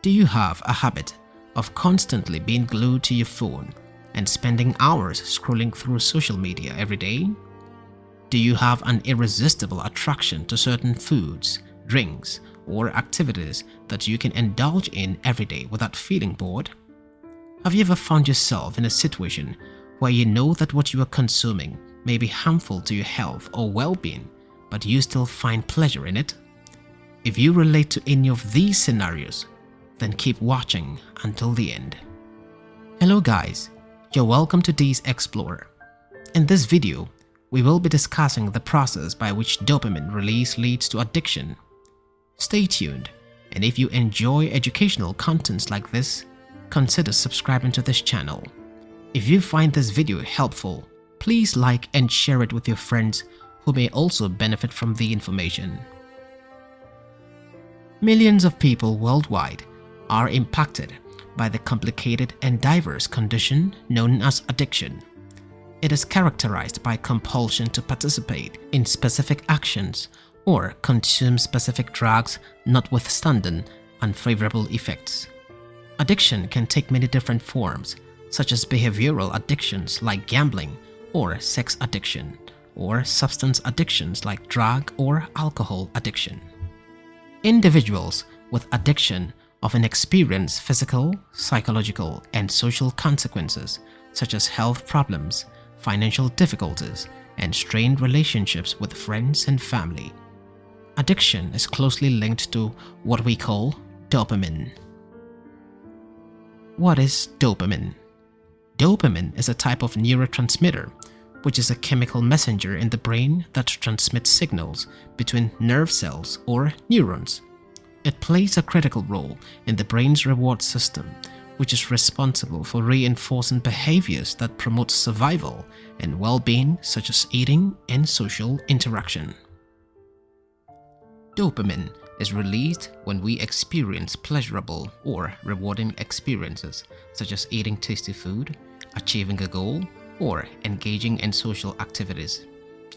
Do you have a habit of constantly being glued to your phone and spending hours scrolling through social media every day? Do you have an irresistible attraction to certain foods, drinks, or activities that you can indulge in every day without feeling bored? Have you ever found yourself in a situation where you know that what you are consuming may be harmful to your health or well-being, but you still find pleasure in it? If you relate to any of these scenarios, then keep watching until the end. Hello guys, you're welcome to D's Explorer. In this video, we will be discussing the process by which dopamine release leads to addiction. Stay tuned, and if you enjoy educational contents like this, consider subscribing to this channel. If you find this video helpful, please like and share it with your friends who may also benefit from the information. Millions of people worldwide are impacted by the complicated and diverse condition known as addiction. It is characterized by compulsion to participate in specific actions or consume specific drugs, notwithstanding unfavorable effects. Addiction can take many different forms, such as behavioral addictions like gambling or sex addiction, or substance addictions like drug or alcohol addiction. Individuals with addiction often experience physical, psychological, and social consequences such as health problems, financial difficulties, and strained relationships with friends and family. Addiction is closely linked to what we call dopamine. What is dopamine? Dopamine is a type of neurotransmitter, which is a chemical messenger in the brain that transmits signals between nerve cells or neurons. It plays a critical role in the brain's reward system, which is responsible for reinforcing behaviors that promote survival and well-being, such as eating and social interaction. Dopamine is released when we experience pleasurable or rewarding experiences, such as eating tasty food, achieving a goal, or engaging in social activities.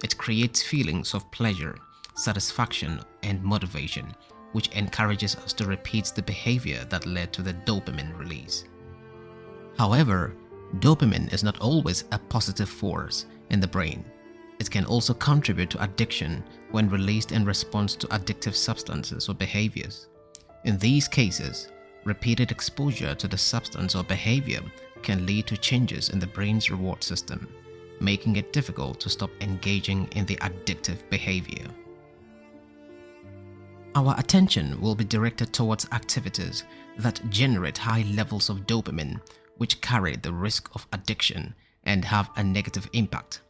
It creates feelings of pleasure, satisfaction, and motivation, which encourages us to repeat the behavior that led to the dopamine release. However, dopamine is not always a positive force in the brain. It can also contribute to addiction when released in response to addictive substances or behaviors. In these cases, repeated exposure to the substance or behavior can lead to changes in the brain's reward system, making it difficult to stop engaging in the addictive behavior. Our attention will be directed towards activities that generate high levels of dopamine, which carry the risk of addiction and have a negative impact.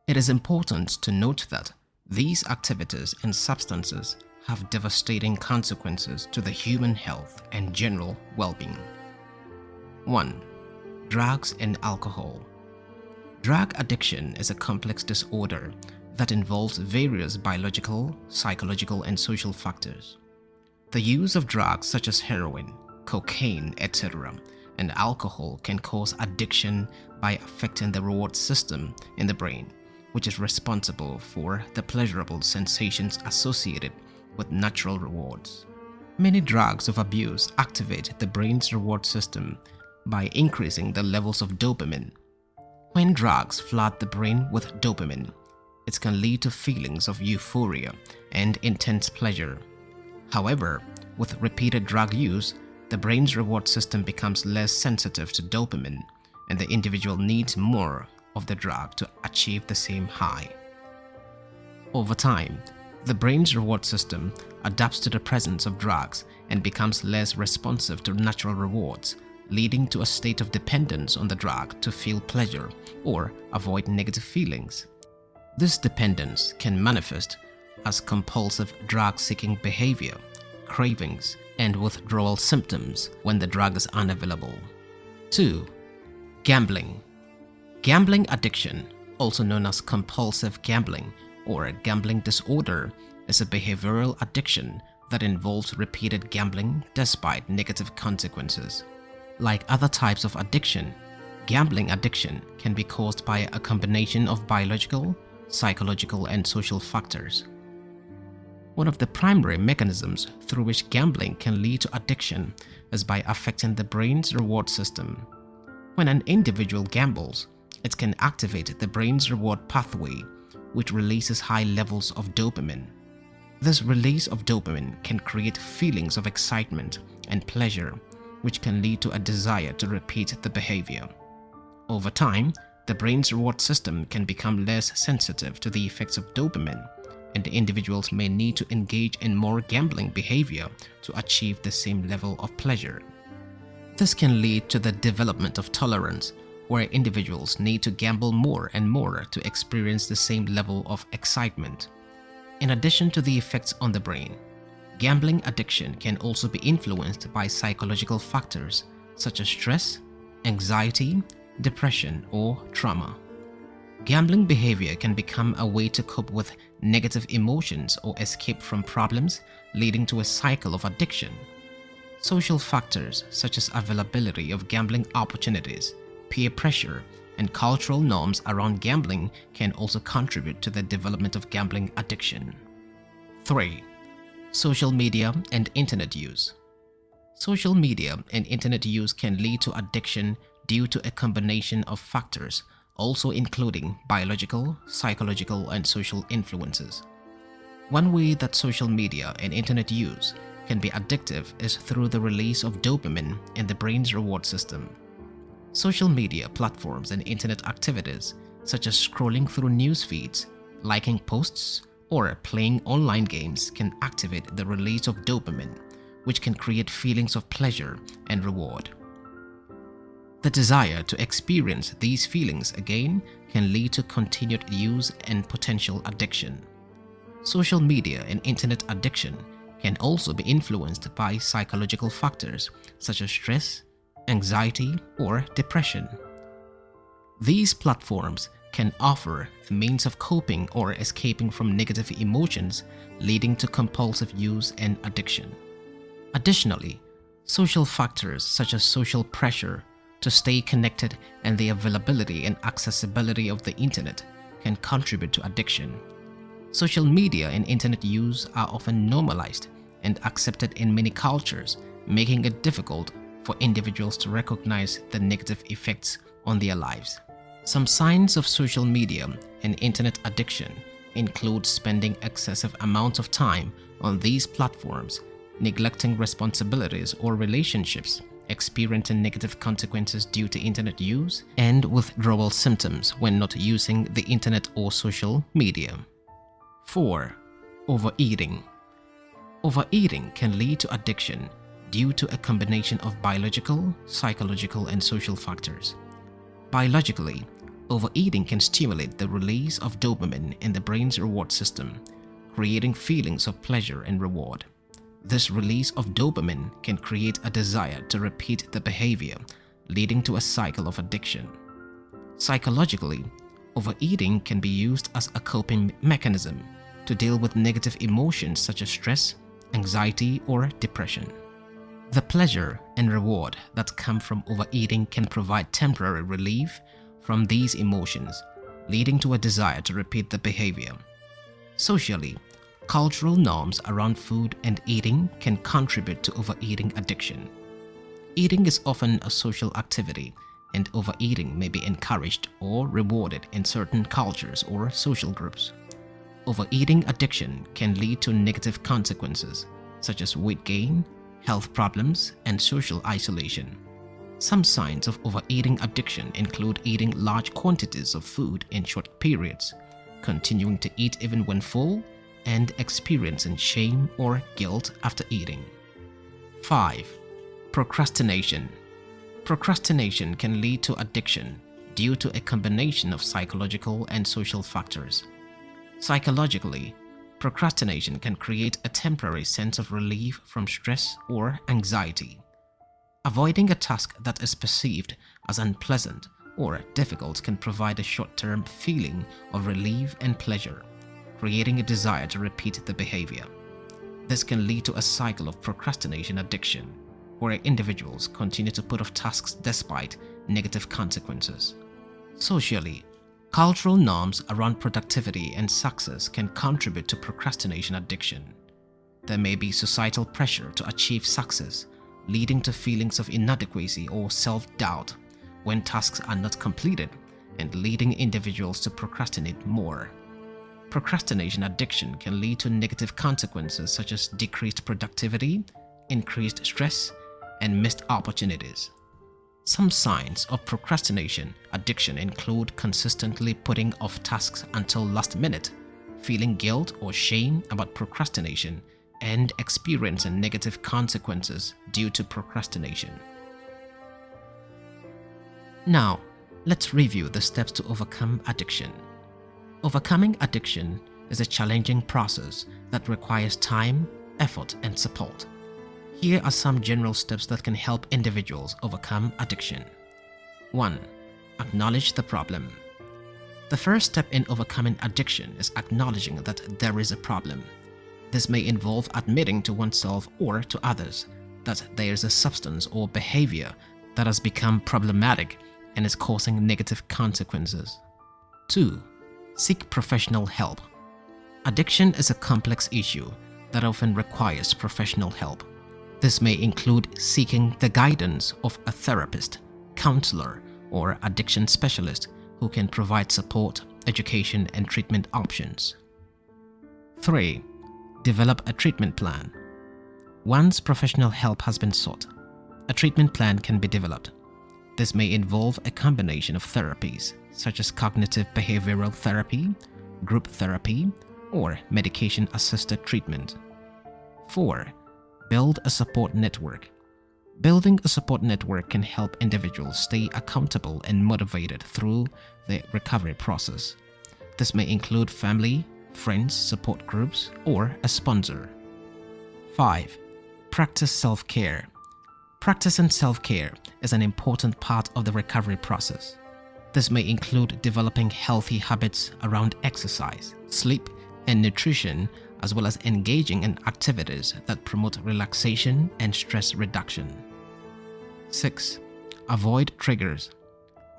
It is important to note that these activities and substances have devastating consequences to the human health and general well-being. 1. Drugs and alcohol. Drug addiction is a complex disorder that involves various biological, psychological, and social factors. The use of drugs such as heroin, cocaine, etc., and alcohol can cause addiction by affecting the reward system in the brain, which is responsible for the pleasurable sensations associated with natural rewards. Many drugs of abuse activate the brain's reward system by increasing the levels of dopamine. When drugs flood the brain with dopamine, it can lead to feelings of euphoria and intense pleasure. However, with repeated drug use, the brain's reward system becomes less sensitive to dopamine, and the individual needs more of the drug to achieve the same high. Over time, the brain's reward system adapts to the presence of drugs and becomes less responsive to natural rewards, leading to a state of dependence on the drug to feel pleasure or avoid negative feelings. This dependence can manifest as compulsive drug-seeking behavior, cravings, and withdrawal symptoms when the drug is unavailable. 2. Gambling. Gambling addiction, also known as compulsive gambling or a gambling disorder, is a behavioral addiction that involves repeated gambling despite negative consequences. Like other types of addiction, gambling addiction can be caused by a combination of biological, psychological, and social factors. One of the primary mechanisms through which gambling can lead to addiction is by affecting the brain's reward system. When an individual gambles, it can activate the brain's reward pathway, which releases high levels of dopamine. This release of dopamine can create feelings of excitement and pleasure, which can lead to a desire to repeat the behavior. Over time, the brain's reward system can become less sensitive to the effects of dopamine, and individuals may need to engage in more gambling behavior to achieve the same level of pleasure. This can lead to the development of tolerance, where individuals need to gamble more and more to experience the same level of excitement. In addition to the effects on the brain, gambling addiction can also be influenced by psychological factors such as stress, anxiety, depression, or trauma. Gambling behavior can become a way to cope with negative emotions or escape from problems, leading to a cycle of addiction. Social factors such as availability of gambling opportunities, peer pressure, and cultural norms around gambling can also contribute to the development of gambling addiction. 3. Social media and internet use. Social media and internet use can lead to addiction due to a combination of factors, also including biological, psychological, and social influences. One way that social media and internet use can be addictive is through the release of dopamine in the brain's reward system. Social media platforms and internet activities, such as scrolling through news feeds, liking posts, or playing online games, can activate the release of dopamine, which can create feelings of pleasure and reward. The desire to experience these feelings again can lead to continued use and potential addiction. Social media and internet addiction can also be influenced by psychological factors such as stress, anxiety, or depression. These platforms can offer a means of coping or escaping from negative emotions, leading to compulsive use and addiction. Additionally, social factors such as social pressure to stay connected and the availability and accessibility of the internet can contribute to addiction. Social media and internet use are often normalized and accepted in many cultures, making it difficult for individuals to recognize the negative effects on their lives. Some signs of social media and internet addiction include spending excessive amounts of time on these platforms, neglecting responsibilities or relationships, experiencing negative consequences due to internet use, and withdrawal symptoms when not using the internet or social media. 4. Overeating. Overeating can lead to addiction due to a combination of biological, psychological, and social factors. Biologically, overeating can stimulate the release of dopamine in the brain's reward system, creating feelings of pleasure and reward. This release of dopamine can create a desire to repeat the behavior, leading to a cycle of addiction. Psychologically, overeating can be used as a coping mechanism to deal with negative emotions such as stress, anxiety, or depression. The pleasure and reward that come from overeating can provide temporary relief from these emotions, leading to a desire to repeat the behavior. Socially, cultural norms around food and eating can contribute to overeating addiction. Eating is often a social activity, and overeating may be encouraged or rewarded in certain cultures or social groups. Overeating addiction can lead to negative consequences, such as weight gain, health problems, and social isolation. Some signs of overeating addiction include eating large quantities of food in short periods, continuing to eat even when full, and experiencing shame or guilt after eating. 5. Procrastination. Procrastination can lead to addiction due to a combination of psychological and social factors. Psychologically, procrastination can create a temporary sense of relief from stress or anxiety. Avoiding a task that is perceived as unpleasant or difficult can provide a short-term feeling of relief and pleasure, creating a desire to repeat the behavior. This can lead to a cycle of procrastination addiction, where individuals continue to put off tasks despite negative consequences. Socially, cultural norms around productivity and success can contribute to procrastination addiction. There may be societal pressure to achieve success, leading to feelings of inadequacy or self-doubt when tasks are not completed and leading individuals to procrastinate more. Procrastination addiction can lead to negative consequences such as decreased productivity, increased stress, and missed opportunities. Some signs of procrastination addiction include consistently putting off tasks until last minute, feeling guilt or shame about procrastination, and experiencing negative consequences due to procrastination. Now, let's review the steps to overcome addiction. Overcoming addiction is a challenging process that requires time, effort, and support. Here are some general steps that can help individuals overcome addiction. 1. Acknowledge the problem. The first step in overcoming addiction is acknowledging that there is a problem. This may involve admitting to oneself or to others that there is a substance or behavior that has become problematic and is causing negative consequences. 2. Seek professional help. Addiction is a complex issue that often requires professional help. This may include seeking the guidance of a therapist, counselor, or addiction specialist who can provide support, education, and treatment options. 3. Develop a treatment plan. Once professional help has been sought, a treatment plan can be developed. This may involve a combination of therapies such as cognitive behavioral therapy, group therapy, or medication-assisted treatment. 4. Build a support network. Building a support network can help individuals stay accountable and motivated through the recovery process. This may include family, friends, support groups, or a sponsor. 5. Practice self-care. Practicing self-care is an important part of the recovery process. This may include developing healthy habits around exercise, sleep, and nutrition, as well as engaging in activities that promote relaxation and stress reduction. 6. Avoid triggers.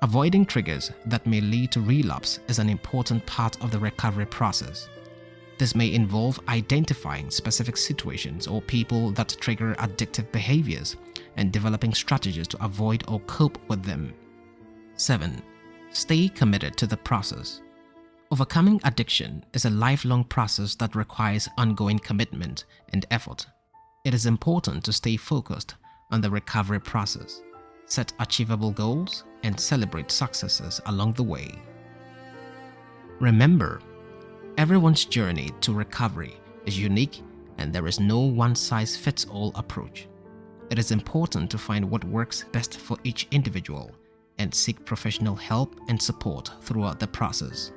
Avoiding triggers that may lead to relapse is an important part of the recovery process. This may involve identifying specific situations or people that trigger addictive behaviors and developing strategies to avoid or cope with them. 7. Stay committed to the process. Overcoming addiction is a lifelong process that requires ongoing commitment and effort. It is important to stay focused on the recovery process, set achievable goals, and celebrate successes along the way. Remember, everyone's journey to recovery is unique and there is no one-size-fits-all approach. It is important to find what works best for each individual and seek professional help and support throughout the process.